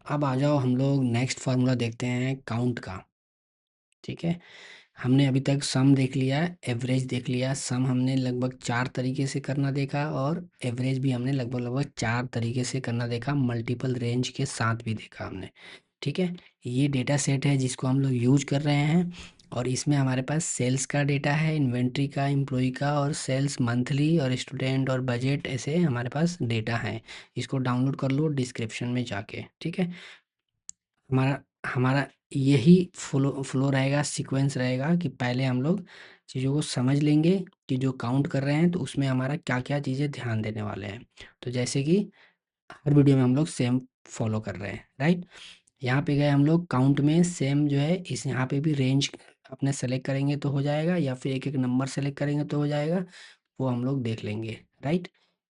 अब आ जाओ हम लोग नेक्स्ट फार्मूला देखते हैं काउंट का। ठीक है, हमने अभी तक सम देख लिया, एवरेज देख लिया। सम हमने लगभग 4 तरीके से करना देखा और एवरेज भी हमने लगभग लगभग 4 तरीके से करना देखा, मल्टीपल रेंज के साथ भी देखा हमने। ठीक है, ये डेटा सेट है जिसको हम लोग यूज कर रहे हैं और इसमें हमारे पास सेल्स का डेटा है, इन्वेंट्री का, एम्प्लॉय का और सेल्स मंथली और स्टूडेंट और बजट, ऐसे हमारे पास डेटा है। इसको डाउनलोड कर लो डिस्क्रिप्शन में जाके। ठीक है, हमारा हमारा यही फ्लो फ्लो रहेगा, सीक्वेंस रहेगा कि पहले हम लोग चीज़ों को समझ लेंगे कि जो काउंट कर रहे हैं तो उसमें हमारा क्या क्या चीज़ें ध्यान देने वाले हैं। तो जैसे कि हर वीडियो में हम लोग सेम फॉलो कर रहे हैं, राइट। यहाँ पे गए हम लोग काउंट में, सेम जो है इस यहाँ पे भी रेंज अपने सेलेक्ट करेंगे तो हो जाएगा, या फिर एक एक नंबर सेलेक्ट करेंगे तो हो जाएगा, वो हम लोग देख लेंगे, राइट।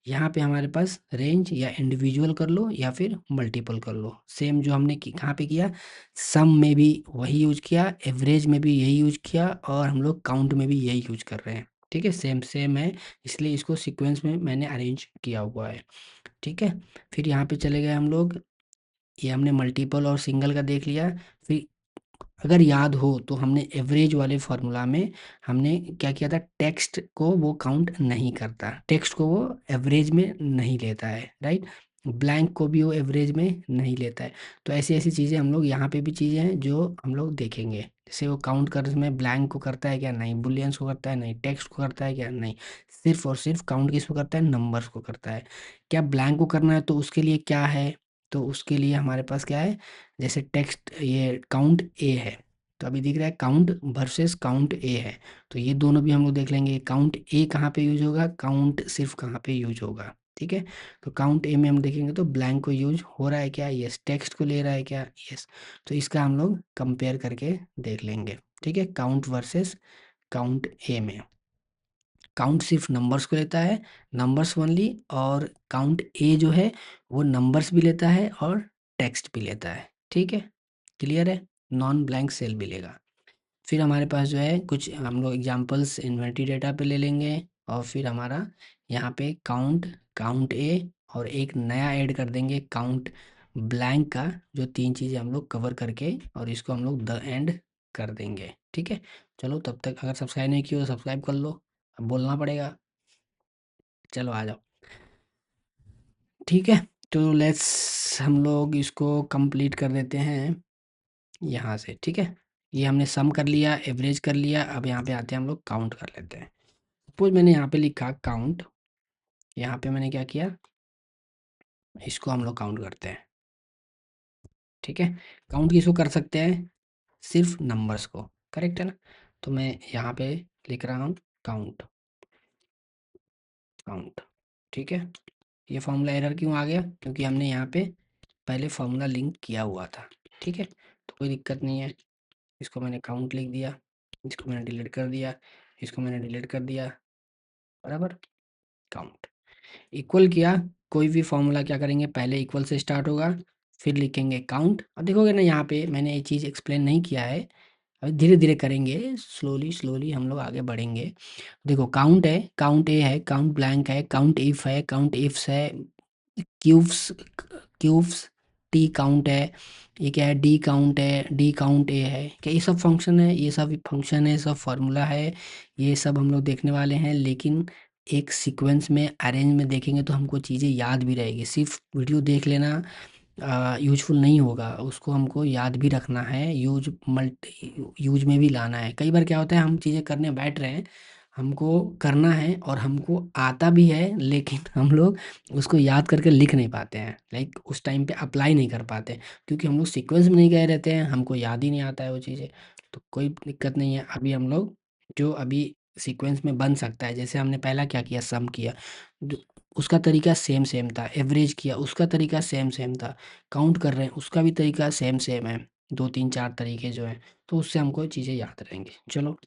यहाँ पे हमारे पास रेंज या इंडिविजुअल कर लो या फिर मल्टीपल कर लो, सेम जो हमने कहाँ पे किया, सम में भी वही यूज किया, एवरेज में भी यही यूज किया और हम लोग काउंट में भी यही यूज कर रहे हैं। ठीक है, सेम सेम है, इसलिए इसको सीक्वेंस में मैंने अरेंज किया हुआ है। ठीक है, फिर यहाँ पे चले गए हम लोग, ये हमने मल्टीपल और सिंगल का देख लिया। फिर अगर याद हो तो हमने एवरेज वाले फार्मूला में हमने क्या किया था, टेक्स्ट को वो काउंट नहीं करता, टेक्स्ट को वो एवरेज में नहीं लेता है, राइट। ब्लैंक को भी वो एवरेज में नहीं लेता है। तो ऐसी ऐसी चीज़ें हम लोग यहाँ पे भी चीज़ें हैं जो हम लोग देखेंगे, जैसे वो काउंट कर में ब्लैंक को करता है क्या, नहीं, बुलियंस को करता है नहीं, टेक्स्ट को करता है क्या, नहीं, सिर्फ और सिर्फ काउंट किसको करता है, नंबर्स को करता है। क्या ब्लैंक को करना है तो उसके लिए क्या है, तो उसके लिए हमारे पास क्या है, जैसे टेक्स्ट ये काउंट ए है, तो अभी दिख रहा है काउंट वर्सेस काउंट ए है, तो ये दोनों भी हम लोग देख लेंगे। काउंट ए कहाँ पे यूज होगा, काउंट सिर्फ कहाँ पे यूज होगा। ठीक है, तो काउंट ए में हम देखेंगे तो ब्लैंक को यूज हो रहा है क्या, यस, टेक्स्ट को ले रहा है क्या, यस। तो इसका हम लोग कंपेयर करके देख लेंगे। ठीक है, काउंट वर्सेस काउंट ए में काउंट सिर्फ नंबर्स को लेता है, नंबर्स ओनली, और काउंट ए जो है वो नंबर्स भी लेता है और टेक्स्ट भी लेता है। ठीक है, क्लियर है, नॉन ब्लैंक सेल भी लेगा। फिर हमारे पास जो है कुछ हम लोग एग्जांपल्स इन्वेंटरी डेटा पे ले लेंगे और फिर हमारा यहाँ पे काउंट, काउंट ए और एक नया ऐड कर देंगे काउंट ब्लैंक का, जो तीन चीज़ें हम लोग कवर करके और इसको हम लोग द एंड कर देंगे। ठीक है, चलो तब तक अगर सब्सक्राइब नहीं किया तो सब्सक्राइब कर लो, अब बोलना पड़ेगा। चलो आ जाओ। ठीक है, तो लेट्स हम लोग इसको कंप्लीट कर देते हैं यहाँ से। ठीक है, ये हमने सम कर लिया, एवरेज कर लिया, अब यहाँ पे आते हैं हम लोग काउंट कर लेते हैं। सपोज मैंने यहाँ पे लिखा काउंट, यहाँ पे मैंने क्या किया, इसको हम लोग काउंट करते हैं। ठीक है, काउंट किसको कर सकते हैं, सिर्फ नंबर्स को, करेक्ट है ना। तो मैं यहाँ पे लिख रहा हूँ काउंट, काउंट। ठीक है, ये फॉर्मूला एरर क्यों आ गया, क्योंकि हमने यहाँ पे पहले फॉर्मूला लिंक किया हुआ था। ठीक है, तो कोई दिक्कत नहीं है, इसको मैंने काउंट लिख दिया, इसको मैंने डिलीट कर दिया, इसको मैंने डिलीट कर दिया, बराबर, काउंट। इक्वल किया, कोई भी फॉर्मूला क्या करेंगे, पहले इक्वल से स्टार्ट होगा, फिर लिखेंगे काउंट। अब देखोगे ना यहाँ पे मैंने ये चीज़ एक्सप्लेन नहीं किया है, अभी धीरे धीरे करेंगे, स्लोली स्लोली हम लोग आगे बढ़ेंगे। देखो काउंट है, काउंट ए है, काउंट ब्लैंक है, काउंट इफ है, काउंट इफ्स है, क्यूब्स, क्यूब्स, टी काउंट है, ये क्या है, डी काउंट है, डी काउंट ए है, क्या ये सब फंक्शन है, ये सब फंक्शन है, सब फार्मूला है, ये सब हम लोग देखने वाले हैं। लेकिन एक सीक्वेंस में अरेंज में देखेंगे तो हमको चीज़ें याद भी रहेगी, सिर्फ वीडियो देख लेना यूजफुल नहीं होगा, उसको हमको याद भी रखना है, यूज में भी लाना है। कई बार क्या होता है, हम चीज़ें करने बैठ रहे हैं, हमको करना है और हमको आता भी है, लेकिन हम लोग उसको याद करके लिख नहीं पाते हैं, लाइक उस टाइम पे अप्लाई नहीं कर पाते, क्योंकि हम लोग सीक्वेंस में नहीं गए रहते हैं, हमको याद ही नहीं आता है वो चीज़ें। तो कोई दिक्कत नहीं है, अभी हम लोग जो अभी सीक्वेंस में बन सकता है, जैसे हमने पहला क्या किया, सम किया, उसका तरीका सेम सेम था, एवरेज किया उसका तरीका सेम सेम था, काउंट कर रहे हैं उसका भी तरीका सेम सेम है, 2 3 4 तरीके जो हैं, तो उससे हमको चीज़ें याद रहेंगी। चलो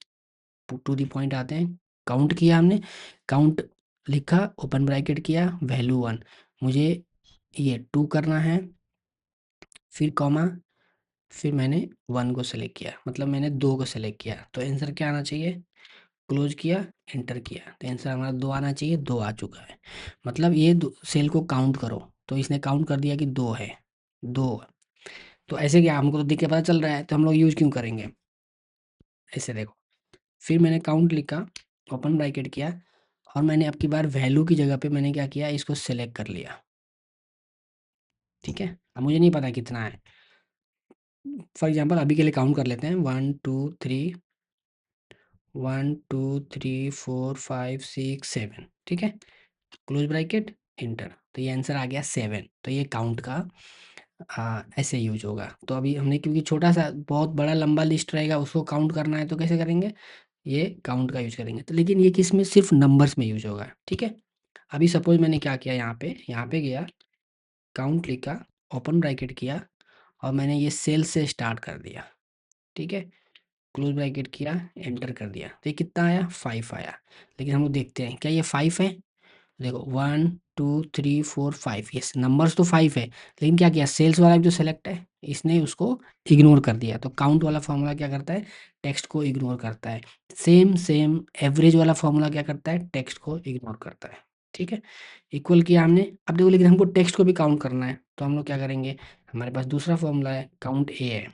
टू दी पॉइंट आते हैं। काउंट किया हमने, काउंट लिखा, ओपन ब्रैकेट किया, वैल्यू 1, मुझे ये 2 करना है, फिर कॉमा, फिर मैंने 1 को सेलेक्ट किया, मतलब मैंने 2 को सेलेक्ट किया, तो आंसर क्या आना चाहिए, क्लोज किया, एंटर किया, तो आंसर हमारा 2 आना चाहिए, 2 आ चुका है। मतलब ये सेल को काउंट करो, तो इसने काउंट कर दिया कि 2 है, 2। तो ऐसे क्या, हमको तो देख के पता चल रहा है, तो हम लोग यूज क्यों करेंगे? ऐसे देखो, फिर मैंने काउंट लिखा, ओपन ब्रैकेट किया, और मैंने अब की बार वैल्यू की जगह पे मैंने क्या किया, इसको सेलेक्ट कर लिया। ठीक है, अब मुझे नहीं पता कितना है। फॉर एग्जांपल अभी के लिए काउंट कर लेते हैं, 1 2 3 1 2 3 4 5 6 7। ठीक है, क्लोज ब्रैकेट, इंटर। तो ये आंसर आ गया 7। तो ये काउंट का ऐसे यूज होगा। तो अभी हमने, क्योंकि छोटा सा बहुत बड़ा लंबा लिस्ट रहेगा, उसको काउंट करना है तो कैसे करेंगे, ये काउंट का यूज करेंगे। तो लेकिन ये किस में, सिर्फ नंबर्स में यूज होगा। ठीक है, अभी सपोज मैंने क्या किया, यहाँ पे गया, काउंट लिखा, ओपन ब्रैकेट किया, और मैंने ये सेल से स्टार्ट कर दिया। ठीक है, क्लोज ब्रैकेट किया, एंटर कर दिया, तो ये कितना आया, 5 आया। लेकिन हम लोग देखते हैं क्या ये 5 है। देखो 1 2 3 4 5, ये नंबर्स तो 5 है, लेकिन क्या किया, सेल्स वाला जो सेलेक्ट है, इसने उसको इग्नोर कर दिया। तो काउंट वाला फॉर्मूला क्या करता है, टेक्स्ट को इग्नोर करता है। सेम सेम एवरेज वाला फॉर्मूला क्या करता है, टेक्स्ट को इग्नोर करता है। ठीक है, इक्वल किया हमने। अब देखो, लेकिन हमको टेक्स्ट को भी काउंट करना है, तो हम लोग क्या करेंगे, हमारे पास दूसरा फॉर्मूला है, काउंट ए है।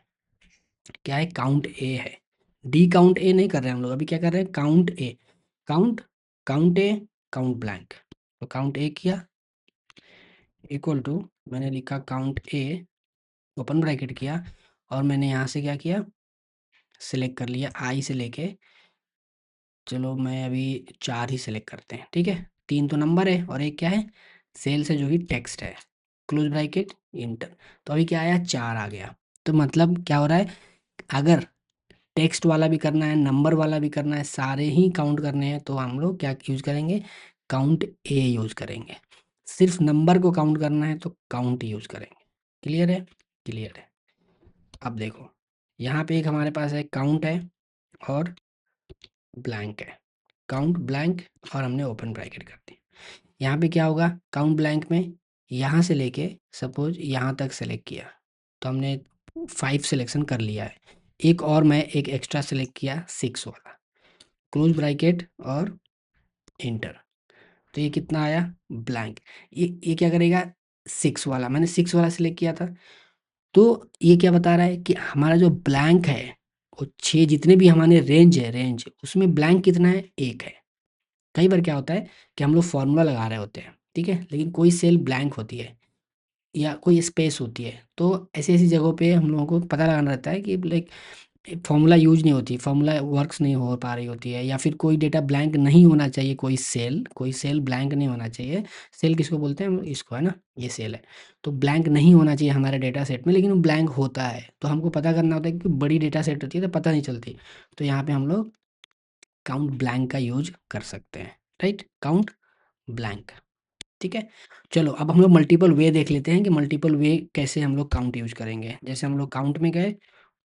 क्या है, काउंट ए है। डी काउंट ए नहीं कर रहे हैं हम लोग, अभी क्या कर रहे हैं, काउंट ए। काउंट, काउंट ए, काउंट ब्लैंक। तो काउंट ए किया, इक्वल टू, मैंने लिखा काउंट ए, ओपन ब्रैकेट किया, और मैंने यहाँ से क्या किया, सिलेक्ट कर लिया आई से लेके, चलो मैं अभी 4 ही सिलेक्ट करते हैं। ठीक है, 3 तो नंबर है और एक क्या है, सेल से जो कि टेक्स्ट है, क्लोज ब्रैकेट, इंटर। तो अभी क्या आया, 4 आ गया। तो मतलब क्या हो रहा है, अगर टेक्स्ट वाला भी करना है, नंबर वाला भी करना है, सारे ही काउंट करने हैं, तो हम लोग क्या यूज करेंगे, काउंट ए यूज करेंगे। सिर्फ नंबर को काउंट करना है तो काउंट यूज करेंगे। क्लियर है, क्लियर है। अब देखो, यहाँ पे एक हमारे पास है, काउंट है और ब्लैंक है, काउंट ब्लैंक, और हमने ओपन ब्रैकेट कर दी। यहाँ पे क्या होगा, काउंट ब्लैंक में यहाँ से लेके सपोज यहाँ तक सेलेक्ट किया, तो हमने 5 सिलेक्शन कर लिया है। एक और मैं एक एक्स्ट्रा सेलेक्ट किया, 6 वाला, क्लोज ब्रैकेट और इंटर। तो ये कितना आया, ब्लैंक। ये क्या करेगा, 6 वाला, मैंने 6 वाला सिलेक्ट किया था, तो ये क्या बता रहा है कि हमारा जो ब्लैंक है, वो 6 जितने भी हमारे रेंज उसमें ब्लैंक कितना है, 1 है। कई बार क्या होता है कि हम लोग फॉर्मूला लगा रहे होते हैं, ठीक है, लेकिन कोई सेल ब्लैंक होती है या कोई स्पेस होती है, तो ऐसी ऐसी जगहों पे हम लोगों को पता लगाना रहता है कि लाइक फॉर्मूला यूज नहीं होती, फॉर्मूला वर्क्स नहीं हो पा रही होती है, या फिर कोई डेटा ब्लैंक नहीं होना चाहिए, कोई सेल ब्लैंक नहीं होना चाहिए। सेल किसको बोलते हैं, हम इसको, है ना, ये सेल है। तो ब्लैंक नहीं होना चाहिए हमारे डेटा सेट में, लेकिन वो ब्लैंक होता है, तो हमको पता करना होता है कि बड़ी डेटा सेट होती है तो पता नहीं चलती। तो यहाँ पे हम लोग काउंट ब्लैंक का यूज कर सकते हैं, राइट, काउंट ब्लैंक। ठीक है, चलो अब हम लोग मल्टीपल वे देख लेते हैं कि मल्टीपल वे कैसे हम लोग काउंट यूज करेंगे। जैसे हम लोग काउंट में गए,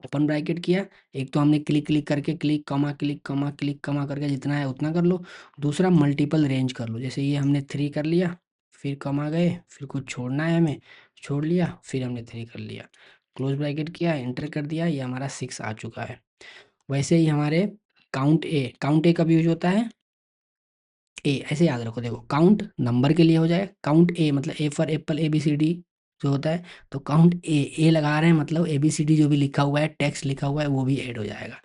ओपन ब्रैकेट किया, एक तो हमने क्लिक क्लिक करके, क्लिक कमा करके जितना है उतना कर लो। दूसरा मल्टीपल रेंज कर लो, जैसे ये हमने 3 कर लिया, फिर कमा गए, फिर कुछ छोड़ना है हमें, छोड़ लिया, फिर हमने 3 कर लिया, क्लोज ब्रैकेट किया, एंटर कर दिया, ये हमारा 6 आ चुका है। वैसे ही हमारे काउंट ए कब यूज होता है, ए, ऐसे याद रखो, देखो काउंट नंबर के लिए हो जाए, काउंट ए मतलब A for apple, A B C D जो होता है, तो काउंट ए लगा रहे हैं मतलब ए बी सी डी जो भी लिखा हुआ है, टेक्स्ट लिखा हुआ है, वो भी ऐड हो जाएगा।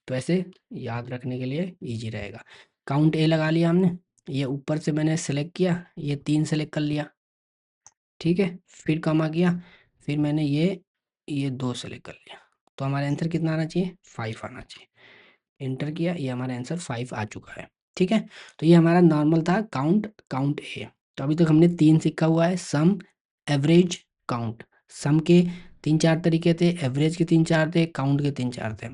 तो ऐसे याद रखने के लिए इजी रहेगा। काउंट ए लगा लिया हमने, ये ऊपर से मैंने सेलेक्ट किया, ये 3 सेलेक्ट कर लिया। ठीक है, फिर कमा किया, फिर मैंने ये 2 सेलेक्ट कर लिया, तो हमारा आंसर कितना आना चाहिए, 5 आना चाहिए। एंटर किया, ये हमारा आंसर 5 आ चुका है। ठीक है, तो ये हमारा नॉर्मल था, काउंट ए। तो अभी तक हमने 3 सीखा हुआ है, सम, एवरेज, काउंट। सम के 3 4 तरीके थे, एवरेज के 3 4 थे, काउंट के 3 4 थे,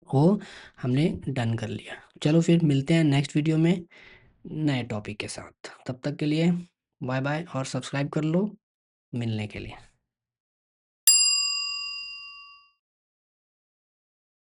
वो हमने डन कर लिया। चलो फिर मिलते हैं नेक्स्ट वीडियो में नए टॉपिक के साथ, तब तक के लिए बाय बाय, और सब्सक्राइब कर लो मिलने के लिए।